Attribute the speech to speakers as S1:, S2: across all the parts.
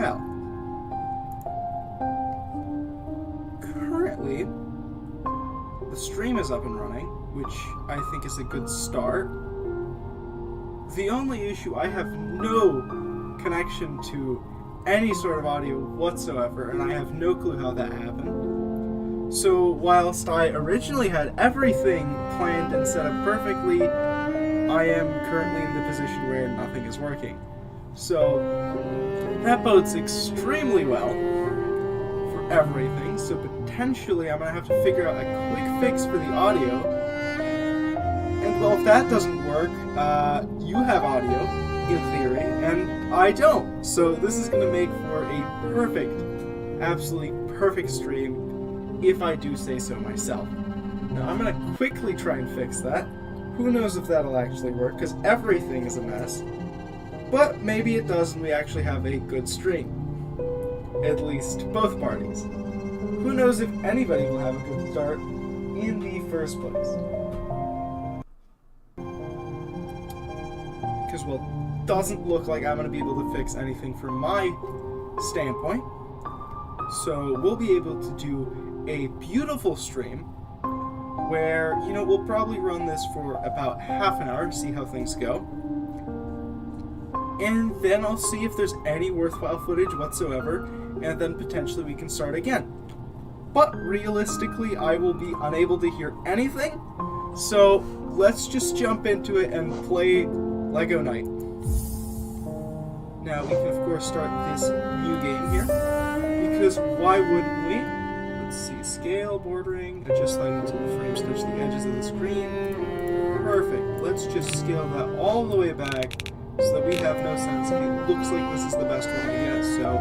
S1: well, currently the stream is up and running, which I think is a good start. The only issue, I have no connection to any sort of audio whatsoever, and I have no clue how that happened. So whilst I originally had everything planned and set up perfectly, I am currently in the position where nothing is working. So that bodes extremely well for everything, so potentially I'm going to have to figure out a quick fix for the audio. And well, if that doesn't work, you have audio, in theory, and I don't. So this is going to make for a perfect, absolutely perfect stream, if I do say so myself. Now I'm going to quickly try and fix that. Who knows if that'll actually work, because everything is a mess. But maybe it does and we actually have a good stream. At least both parties. Who knows if anybody will have a good start in the first place. Because, well, it doesn't look like I'm going to be able to fix anything from my standpoint. So we'll be able to do a beautiful stream where, you know, we'll probably run this for about half an hour to see how things go. And then I'll see if there's any worthwhile footage whatsoever, and then potentially we can start again. But realistically, I will be unable to hear anything, so let's just jump into it and play Lego Knight. Now, we can of course start this new game here, because why wouldn't we? Let's see, scale, bordering, adjust lighting until the frames touch the edges of the screen. Perfect. Let's just scale that all the way back, so that we have no sense. It looks like this is the best one to get, so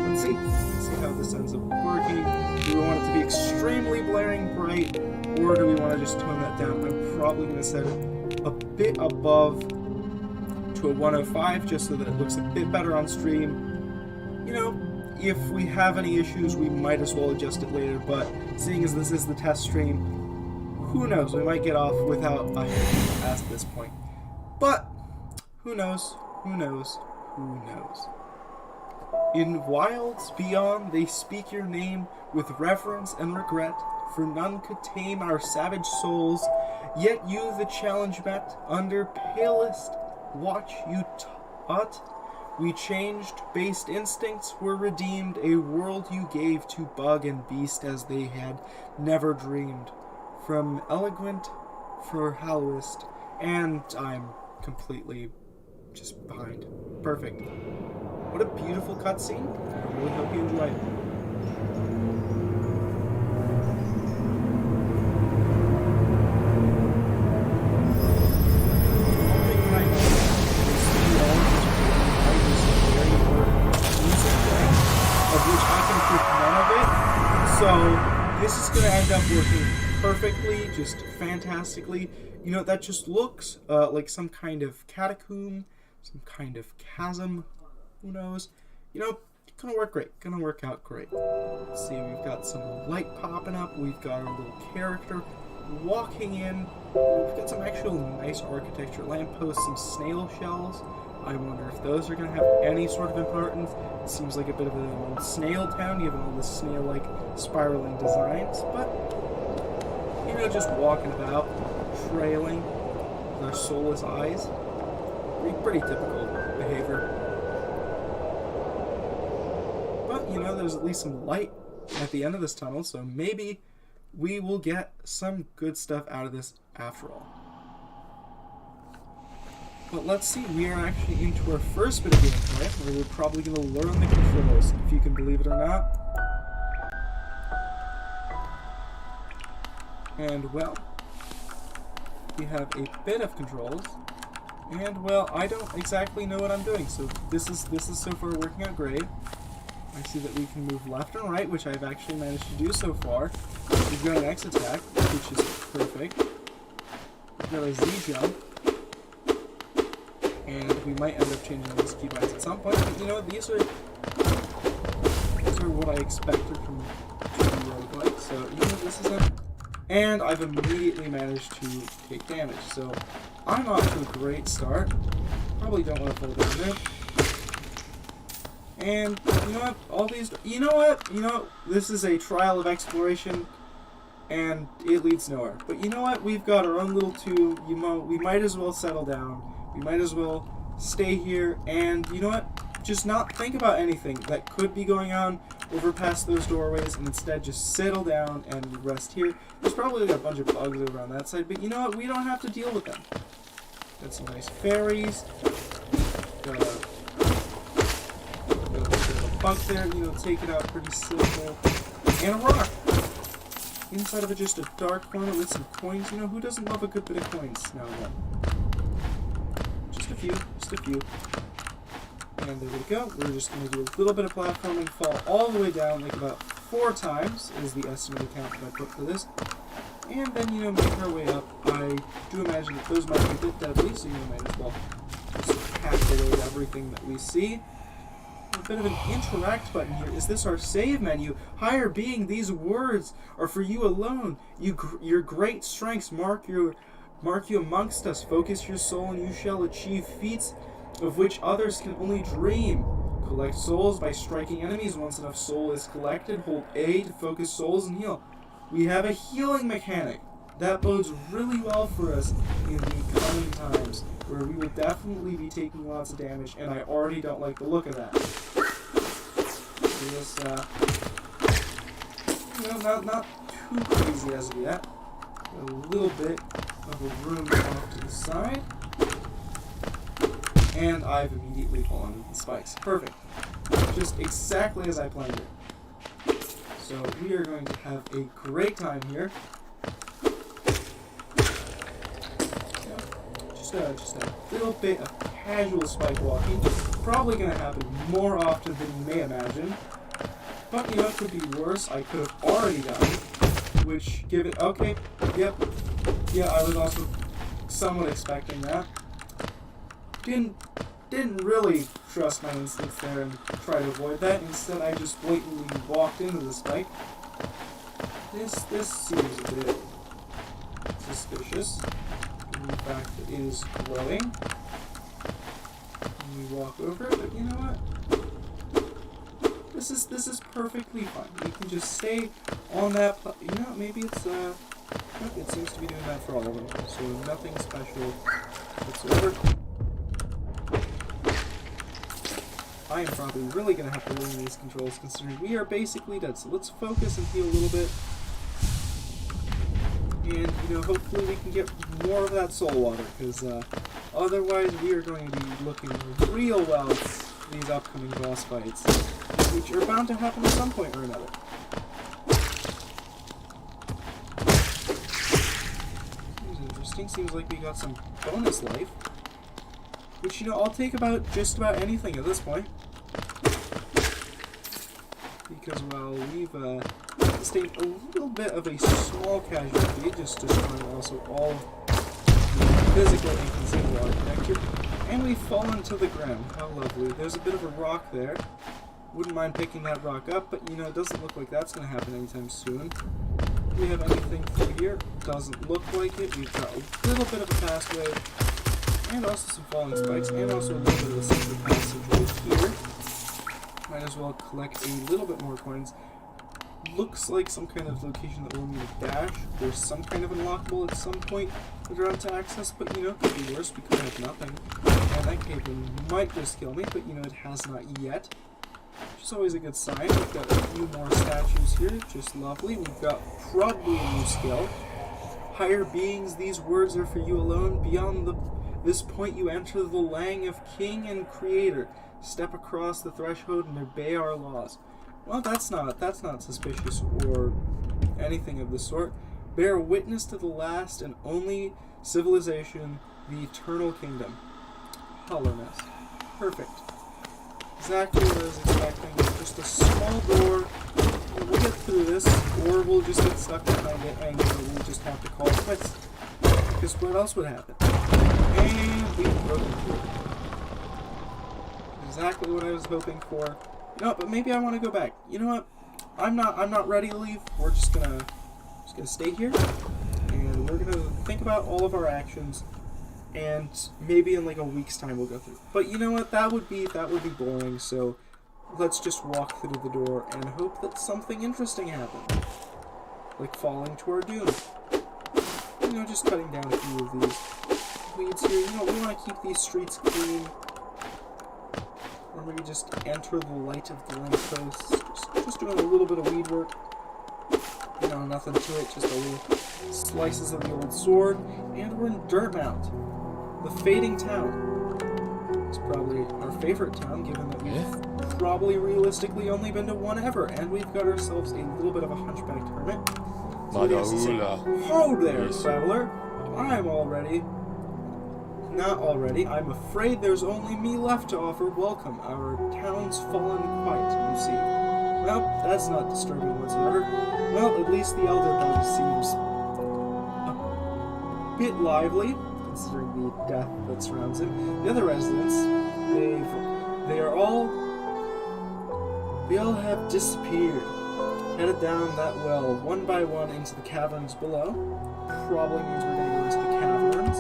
S1: let's see. Let's see how this ends up working. Do we want it to be extremely blaring bright, or do we want to just tone that down? I'm probably going to set it a bit above to a 105, just so that it looks a bit better on stream. You know, if we have any issues, we might as well adjust it later, but seeing as this is the test stream, who knows, we might get off without a hit past this point. But who knows? Who knows? Who knows? In wilds beyond, they speak your name with reverence and regret, for none could tame our savage souls. Yet you the challenge met, under palest watch you taught. We changed, based instincts were redeemed, a world you gave to bug and beast as they had never dreamed. From eloquent for Hallowist, and I'm completely just behind. Perfect. What a beautiful cutscene. I really hope you enjoy it. Of which I can pick none of it. So this is going to end up working perfectly, just fantastically. You know, that just looks like some kind of catacomb, some kind of chasm, who knows. You know, gonna work great, gonna work out great. Let's see, we've got some light popping up, we've got our little character walking in, we've got some actual nice architecture, lampposts, some snail shells. I wonder if those are gonna have any sort of importance. It seems like a bit of an old snail town, given all the snail-like spiraling designs, but, you know, just walking about, trailing with our soulless eyes. Pretty typical behavior. But, you know, there's at least some light at the end of this tunnel, so maybe we will get some good stuff out of this after all. But let's see, we are actually into our first bit of gameplay, where we're probably going to learn the controls, if you can believe it or not. And, well, we have a bit of controls. And, well, I don't exactly know what I'm doing, so this is so far working out great. I see that we can move left and right, which I've actually managed to do so far. We've got an X attack, which is perfect. We've got a Z jump. And we might end up changing these keybinds at some point, but you know, these are what I expected from roguelike, so you know, this is it. And I've immediately managed to take damage, so I'm off to a great start. Probably don't want to fall down there. And you know what? All these. You know what? This is a trial of exploration, and it leads nowhere. But you know what? We've got our own little tube. We might as well settle down. We might as well stay here, and you know what? Just not think about anything that could be going on over past those doorways, and instead just settle down and rest here. There's probably a bunch of bugs over on that side, but you know what? We don't have to deal with them. Got some nice fairies. Got a bit of a bug there, take it out pretty simple. And a rock. Inside of it, just a dark corner with some coins. Who doesn't love a good bit of coins now and then? Just a few. And there we go. We're just going to do a little bit of platforming, fall all the way down, like about 4 times is the estimated count that I put for this. And then, make our way up. I do imagine that those might be a bit deadly, so might as well just hack away everything that we see. A bit of an interact button here. Is this our save menu? Higher being, these words are for you alone. Your great strengths mark you amongst us. Focus your soul and you shall achieve feats of which others can only dream. Collect souls by striking enemies. Once enough soul is collected, hold A to focus souls and heal. We have a healing mechanic. That bodes really well for us in the coming times, where we will definitely be taking lots of damage, and I already don't like the look of that. This, not too crazy as of yet. A little bit of a room off to the side. And I've immediately fallen into the spikes. Perfect. Just exactly as I planned it. So we are going to have a great time here. Just a little bit of casual spike walking. Probably going to happen more often than you may imagine. But it could be worse. I could have already done it. Which, give it... Okay. Yep. Yeah, I was also somewhat expecting that. Didn't really trust my instincts there and try to avoid that. Instead, I just blatantly walked into the spike. This seems a bit suspicious. In the fact that it is glowing. And we walk over it, but you know what? This is perfectly fine. We can just stay on that. Maybe it's it seems to be doing that for all of them. So nothing special whatsoever. I am probably really going to have to learn these controls considering we are basically dead. So let's focus and heal a little bit. And, hopefully we can get more of that soul water, because otherwise we are going to be looking real well these upcoming boss fights, which are bound to happen at some point or another. Seems interesting. Seems like we got some bonus life, which, I'll take about just about anything at this point. Because while we've sustained a little bit of a small casualty, just destroying also all the physical and concealed water connector, and we've fallen to the ground. How lovely. There's a bit of a rock there. Wouldn't mind picking that rock up, but it doesn't look like that's going to happen anytime soon. Do we have anything through here? Doesn't look like it. We've got a little bit of a pathway, and also some falling spikes, and also a little bit of a secret passage right here. Might as well collect a little bit more coins. Looks like some kind of location that will need a dash, or some kind of unlockable at some point later on to access, but could be worse. We could have nothing. And that cave might just kill me, but it has not yet. Which is always a good sign. We've got a few more statues here, just lovely. We've got probably a new skill. Higher beings, these words are for you alone. Beyond this point you enter the Lang of King and Creator. Step across the threshold and obey our laws. Well, that's not suspicious or anything of the sort. Bear witness to the last and only civilization, the eternal kingdom. Hollowness. Perfect. Exactly what I was expecting. Just a small door. We'll get through this, or we'll just get stuck behind it and we'll just have to call it quits. Because what else would happen? And we broke through. Exactly what I was hoping for. But maybe I want to go back. You know what? I'm not ready to leave. We're just gonna stay here, and we're gonna think about all of our actions, and maybe in like a week's time we'll go through. But you know what? That would be boring. So let's just walk through the door and hope that something interesting happens. Like falling to our doom. You know, just cutting down a few of these weeds here. You know, we want to keep these streets clean. Or maybe just enter the light of the lampposts. Just doing a little bit of weed work. You know, nothing to it, just a little slices of the old sword. And we're in Dirtmount, the fading town. It's probably our favorite town, given that we've probably realistically only been to one ever, and we've got ourselves a little bit of a hunchbacked hermit. So he has to say, "Ho there, traveler! I'm already... Not already. I'm afraid there's only me left to offer welcome. Our town's fallen quiet, you see." Well, that's not disturbing whatsoever. Well, at least the elder bug seems a bit lively, considering the death that surrounds him. The other residents, they all have disappeared. Headed down that well, one by one, into the caverns below. Probably means we're going to go into the caverns.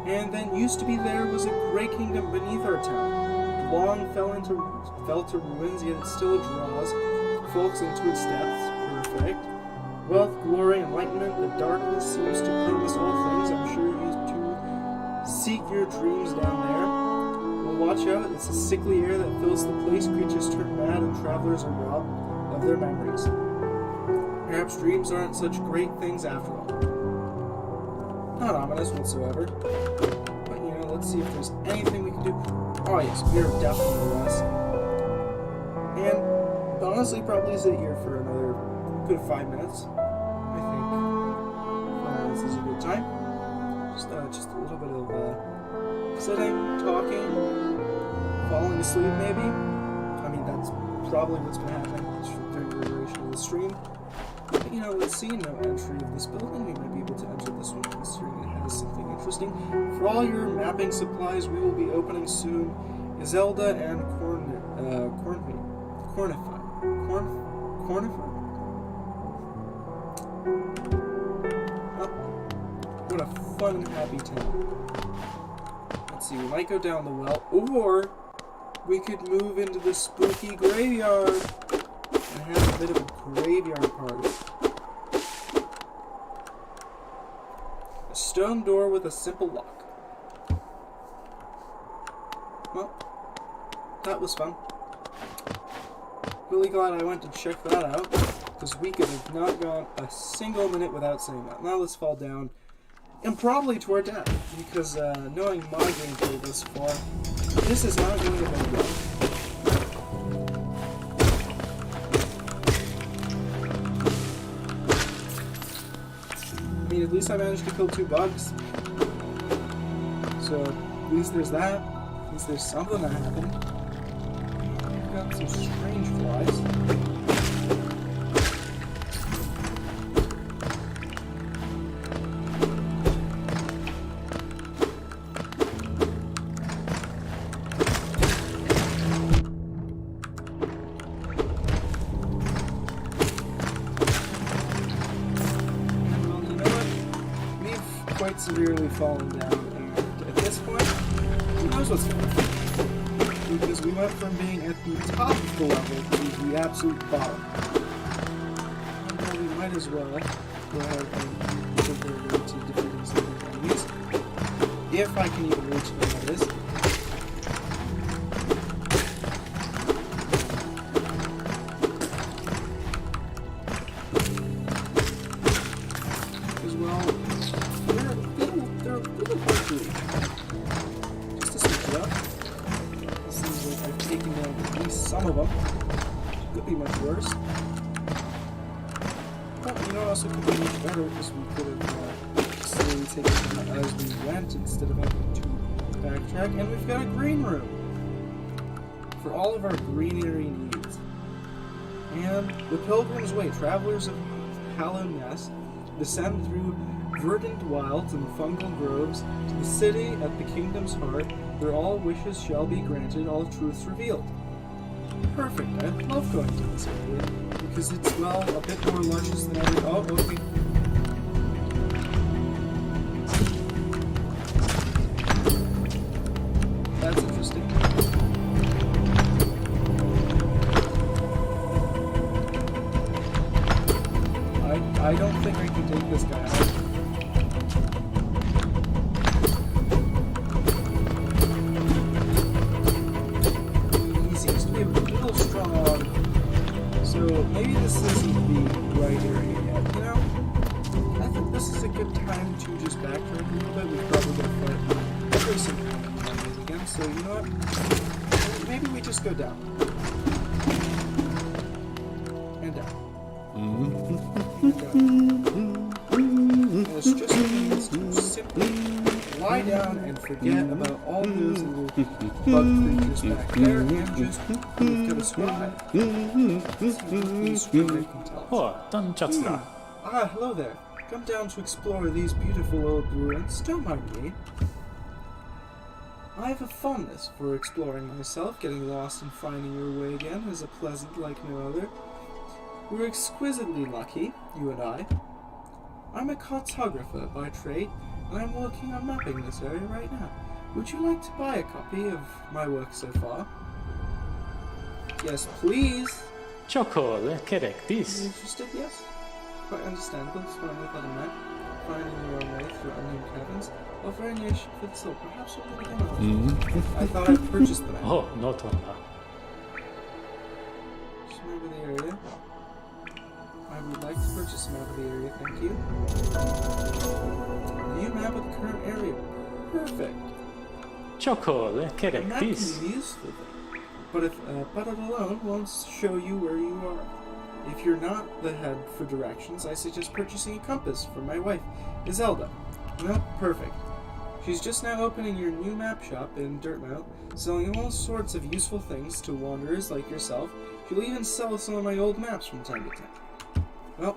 S1: And then used to be there was a great kingdom beneath our town. Long fell to ruins, yet it still draws folks into its depths. Perfect. Wealth, glory, enlightenment, the darkness seems to promise all things. I'm sure you too seek your dreams down there. Well, watch out, it's a sickly air that fills the place. Creatures turn mad and travelers are robbed of their memories. Perhaps dreams aren't such great things after all. Not ominous whatsoever. But, you know, let's see if there's anything we can do. Oh yes, we are definitely less. And honestly, probably sit here for another good 5 minutes. I think 5 minutes is a good time. Just a little bit of sitting, talking, falling asleep maybe. I mean, that's probably what's been happening during the duration of the stream. But, you know, let's see, no entry of this building. We might be able to enter this one, considering it has something interesting. For all your mapping supplies, we will be opening soon Iselda and Cornify. Oh, what a fun, happy town. Let's see, we might go down the well, or we could move into the spooky graveyard and have a bit of a graveyard party. A stone door with a simple lock. Well, that was fun. Really glad I went to check that out, because we could have not gone a single minute without saying that. Now let's fall down, and probably to our death, because knowing my gameplay this far, this is not going to go well. I mean, at least I managed to kill 2 bugs. So, at least there's that. At least there's something that happened. We've got some strange flies. Quite severely fallen down, and at this point, who knows what's going to happen? Because we went from being at the top of the level to the absolute bottom. Well, we might as well go ahead and take our way to defeating some of the enemies. If I can even reach them, that is. Some of them could be much worse. But you know, also could be much better because we could have slowly taken them as we went instead of having to backtrack. And we've got a green room for all of our greenery needs. And the Pilgrim's Way, travelers of Hallownest, descend through verdant wilds and fungal groves to the city at the kingdom's heart, where all wishes shall be granted, all truths revealed. Perfect. I love going to this area because it's, well, a bit more luscious than every... Oh, okay. That's interesting. this guy out. He seems to be a little strong, so maybe this isn't the right area yet, you know? I think this is a good time to just backtrack a little bit. We're probably going to fight Grayson again, so you know what? Maybe we just go down. And down. And it's just a means to simply lie down and forget about all those little bug creatures back there and just look to the sky.
S2: Oh, 던졌다.
S1: Ah, hello there. Come down to explore these beautiful old ruins. Don't mind me. I have a fondness for exploring myself. Getting lost and finding your way again is a pleasant like no other. We're exquisitely lucky, you and I. I'm a cartographer by trade, and I'm working on mapping this area right now. Would you like to buy a copy of my work so far? Yes, please.
S2: 초콜릿
S1: You
S2: 캐릭티스.
S1: interested? Yes. Quite understandable. Exploring without a map, finding your own way through unknown caverns. Well, very niche for the soul. Perhaps we'll meet again on it. I thought I'd purchased the map.
S2: 어, 노턴다.
S1: Just remember the area. I would like to purchase a map of the area, thank you. View map of the current area. Perfect.
S2: 초콜릿
S1: A map can
S2: 캐릭티스.
S1: be useful, but it alone won't show you where you are. If you're not the head for directions, I suggest purchasing a compass for my wife, Iselda. No, perfect. She's just now opening your new map shop in Dirtmount, selling all sorts of useful things to wanderers like yourself. She'll even sell some of my old maps from time to time. Well,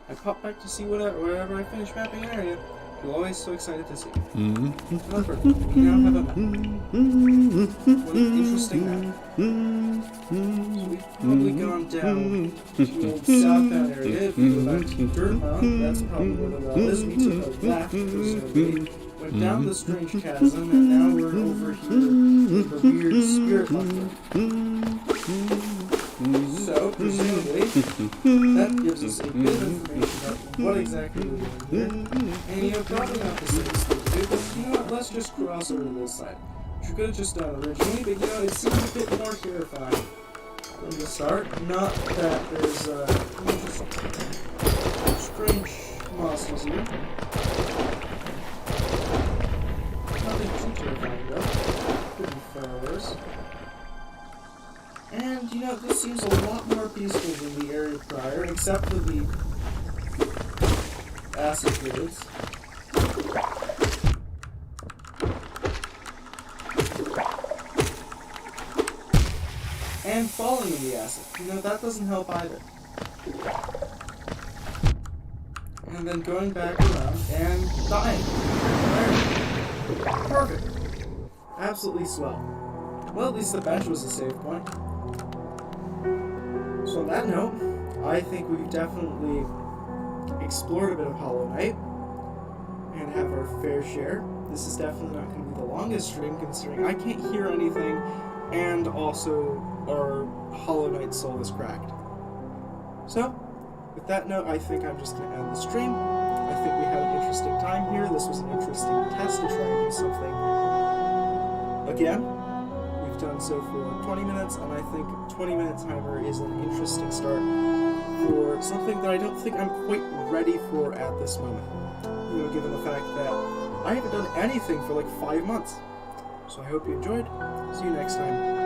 S1: I pop back to see wherever I finish mapping an area. You're always so excited to see it. Well, perfect. We now have a map. What an interesting map. So we've probably gone down to the old southbound area. If we go back to Dirtmount, that's probably where the well is. We took a left, presumably, went down the strange chasm, and now we're over here in the weird spirit bunker. So, presumably, that gives us a bit of information about what exactly we're doing here. And you know, probably not the safest thing to do, but you know what, let's just cross over to this side. Which we could have just done originally, but you know, it seems a bit more terrifying from the start. Not that there's just strange monsters here. Nothing too terrifying though. Could be far worse. And, you know, this seems a lot more peaceful than the area prior, except for the acid fluids. And falling in the acid. You know, that doesn't help either. And then going back around and dying. Perfect. Absolutely swell. Well, at least the bench was a save point. So on that note, I think we've definitely explored a bit of Hollow Knight and have our fair share. This is definitely not going to be the longest stream considering I can't hear anything and also our Hollow Knight soul is cracked. So, with that note, I think I'm just going to end the stream. I think we had an interesting time here. This was an interesting test to try and do something again. We've done so for 20 minutes, and I think 20-minute timer is an interesting start for something that I don't think I'm quite ready for at this moment. You know, given the fact that I haven't done anything for like 5 months. So I hope you enjoyed. See you next time.